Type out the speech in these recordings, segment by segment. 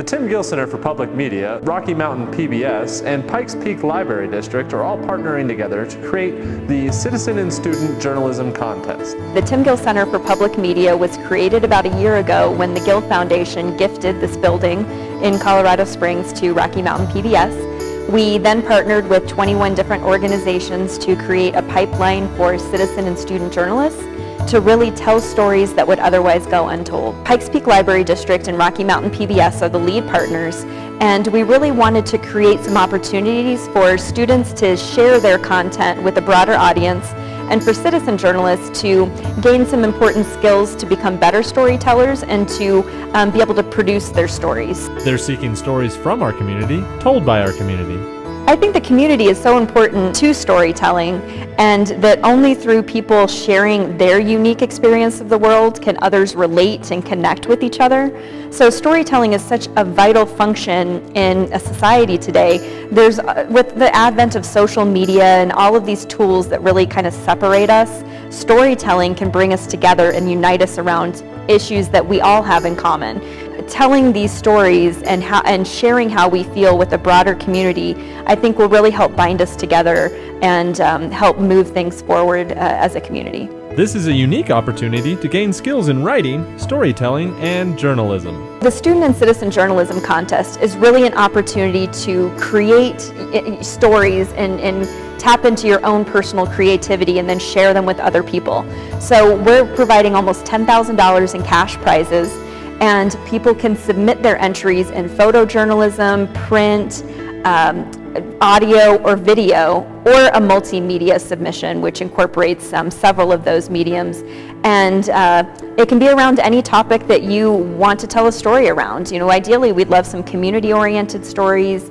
Tim Gill Center for Public Media, Rocky Mountain PBS, and Pikes Peak Library District are all partnering together to create the Citizen and Student Journalism Contest. The Tim Gill Center for Public Media was created about a year ago when the Gill Foundation gifted this building in Colorado Springs to Rocky Mountain PBS. We then partnered with 21 different organizations to create a pipeline for citizen and student journalists to really tell stories that would otherwise go untold. Pikes Peak Library District and Rocky Mountain PBS are the lead partners, and we really wanted to create some opportunities for students to share their content with a broader audience and for citizen journalists to gain some important skills to become better storytellers and to be able to produce their stories. They're seeking stories from our community, told by our community. I think the community is so important to storytelling, and that only through people sharing their unique experience of the world can others relate and connect with each other. So storytelling is such a vital function in a society today. There's, with the advent of social media and all of these tools that really kind of separate us, storytelling can bring us together and unite us around issues that we all have in common. Telling these stories and sharing how we feel with a broader community, I think will really help bind us together and help move things forward as a community. This is a unique opportunity to gain skills in writing, storytelling, and journalism. The Student and Citizen Journalism Contest is really an opportunity to create stories and tap into your own personal creativity and then share them with other people. So we're providing almost $10,000 in cash prizes, and people can submit their entries in photojournalism, print, audio or video, or a multimedia submission which incorporates several of those mediums. And it can be around any topic that you want to tell a story around. You know, ideally we'd love some community-oriented stories,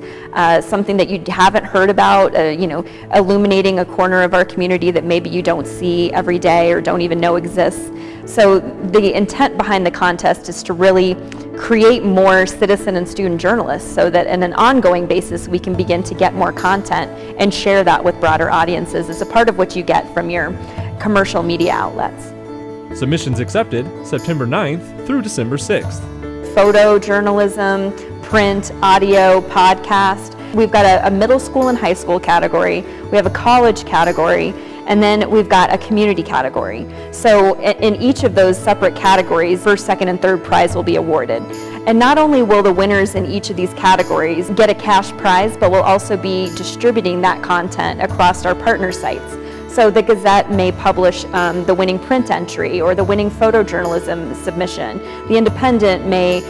something that you haven't heard about, you know, illuminating a corner of our community that maybe you don't see every day or don't even know exists. So the intent behind the contest is to really create more citizen and student journalists so that on an ongoing basis we can begin to get more content and share that with broader audiences as a part of what you get from your commercial media outlets. Submissions accepted September 9th through December 6th. Photojournalism, print, audio, podcast. We've got a middle school and high school category. We have a college category. And then we've got a community category. So in each of those separate categories, first, second, and third prize will be awarded. And not only will the winners in each of these categories get a cash prize, but we'll also be distributing that content across our partner sites. So the Gazette may publish the winning print entry or the winning photojournalism submission. The Independent may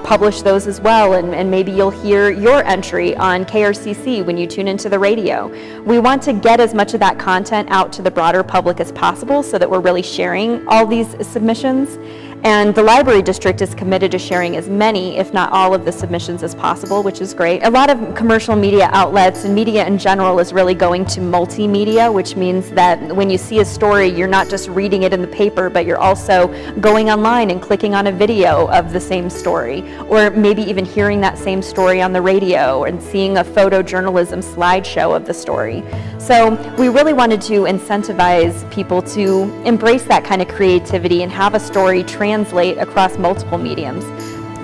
publish those as well, and maybe you'll hear your entry on KRCC when you tune into the radio. We want to get as much of that content out to the broader public as possible so that we're really sharing all these submissions. And the library district is committed to sharing as many, if not all, of the submissions as possible, which is great. A lot of commercial media outlets and media in general is really going to multimedia, which means that when you see a story, you're not just reading it in the paper, but you're also going online and clicking on a video of the same story, or maybe even hearing that same story on the radio and seeing a photojournalism slideshow of the story. So we really wanted to incentivize people to embrace that kind of creativity and have a story translate across multiple mediums.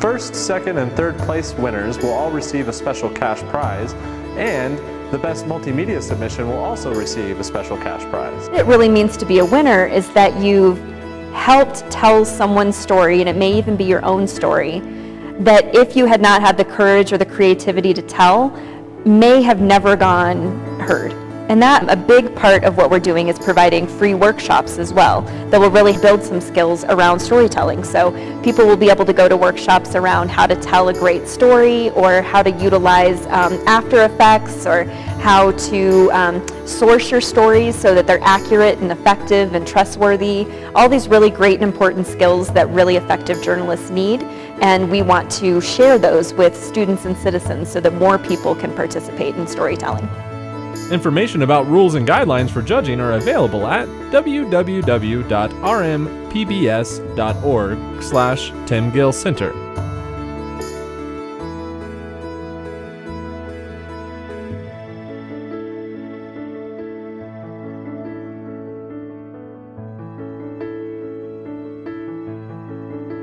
First, second, and third place winners will all receive a special cash prize, and the best multimedia submission will also receive a special cash prize. What it really means to be a winner is that you've helped tell someone's story, and it may even be your own story, that if you had not had the courage or the creativity to tell, may have never gone heard. And that, a big part of what we're doing is providing free workshops as well that will really build some skills around storytelling. So people will be able to go to workshops around how to tell a great story, or how to utilize After Effects, or how to source your stories so that they're accurate and effective and trustworthy. All these really great and important skills that really effective journalists need. And we want to share those with students and citizens so that more people can participate in storytelling. Information about rules and guidelines for judging are available at www.rmpbs.org/Tim Gill Center.